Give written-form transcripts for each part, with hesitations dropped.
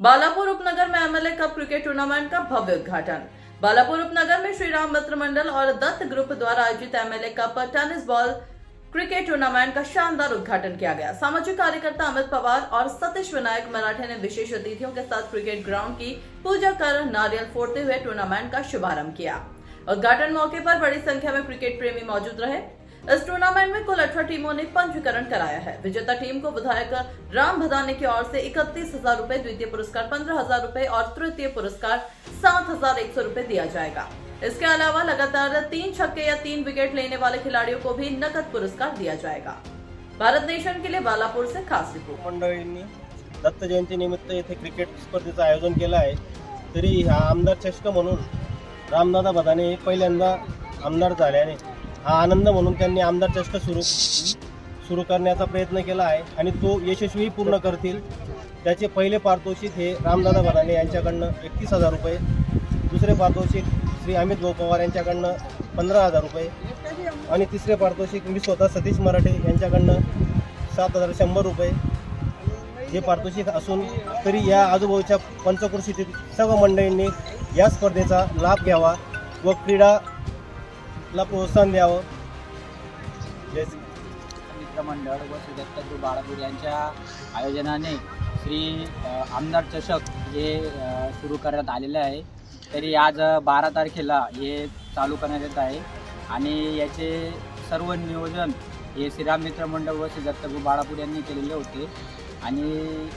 बालापुर उपनगर में MLA cup cricket tournament का भव्य उद्घाटन। बालापुर उपनगर में श्री राम मित्र मंडल और दत्त ग्रुप द्वारा आयोजित MLA cup tennis ball cricket tournament का शानदार उद्घाटन किया गया। सामाजिक कार्यकर्ता अमित पवार और सतीश विनायक मराठे ने विशेष अतिथियों के साथ क्रिकेट ग्राउंड की पूजा कर नारियल फोड़ते हुए टूर्नामेंट का शुभारंभ किया। उद्घाटन मौके पर बड़ी संख्या में क्रिकेट प्रेमी मौजूद रहे। इस टूर्नामेंट में कुल 18 टीमों ने पंजीकरण कराया है। विजेता टीम को विधायक राम भदाने की ओर से 31,000 रुपए, द्वितीय पुरस्कार 15,000 रुपए और तृतीय पुरस्कार 7,100 रुपए दिया जाएगा। इसके अलावा लगातार 3 छक्के या 3 विकेट लेने वाले खिलाड़ियों को भी नकद पुरस्कार दिया जाएगा। भारत नेशन के लिए बालापुर से खास रिपोर्ट। मंडळींनी दत्त जयंती निमित्त येथे क्रिकेट स्पर्धेचं आयोजन केलं आहे। तरी हा आमदार चषक म्हणून रामदादा भदाने पहिल्यांदा आमदार झाल्याने हा आनंद म्हणून त्यांनी आमदार चषक सुरू करण्याचा प्रयत्न केला आहे आणि तो यशस्वी पूर्ण करतील। त्याचे पहिले पारितोषिक हे रामदादा भदाने यांच्याकडनं 31,000 रुपये, दुसरे पारितोषिक श्री अमित भाऊ पवार यांच्याकडनं 15,000 रुपये आणि तिसरे पारितोषिक मी स्वतः सतीश मराठे यांच्याकडनं 7,100 रुपये हे पारितोषिक असून तरी या आजूबाजूच्या पंचक्रोशीतील सर्व मंडळींनी या स्पर्धेचा लाभ घ्यावा व क्रीडाला प्रोत्साहन द्यावं। मित्रमंडळ व श्री दत्त बाळापूर यांच्या आयोजनाने श्री आमदार चषक हे सुरू करण्यात आलेले आहे। तरी आज 12 तारखेला हे चालू करण्यात येत आहे आणि याचे सर्व नियोजन हे श्रीराम मित्र मंडळ व श्री दत्त बाळापूर यांनी केलेले होते आणि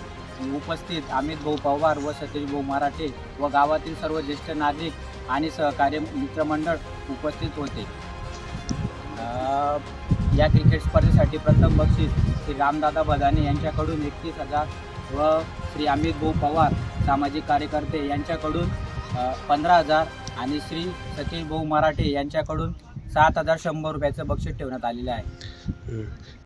उपस्थित अमित भाऊ पवार व सतीश भाऊ मराठे व गावातील सर्व ज्येष्ठ नागरिक आणि सहकारी मित्रमंडळ उपस्थित होते। या क्रिकेट स्पर्धेसाठी प्रथम बक्षीस श्री रामदादा भदाने यांच्याकडून 31,000 व श्री अमित भाऊ पवार सामाजिक कार्यकर्ते यांच्याकडून 15,000 आणि श्री सतीश भाऊ मराठे यांच्याकडून 7,100 रुपयाचं बक्षीस ठेवण्यात आलेले आहे।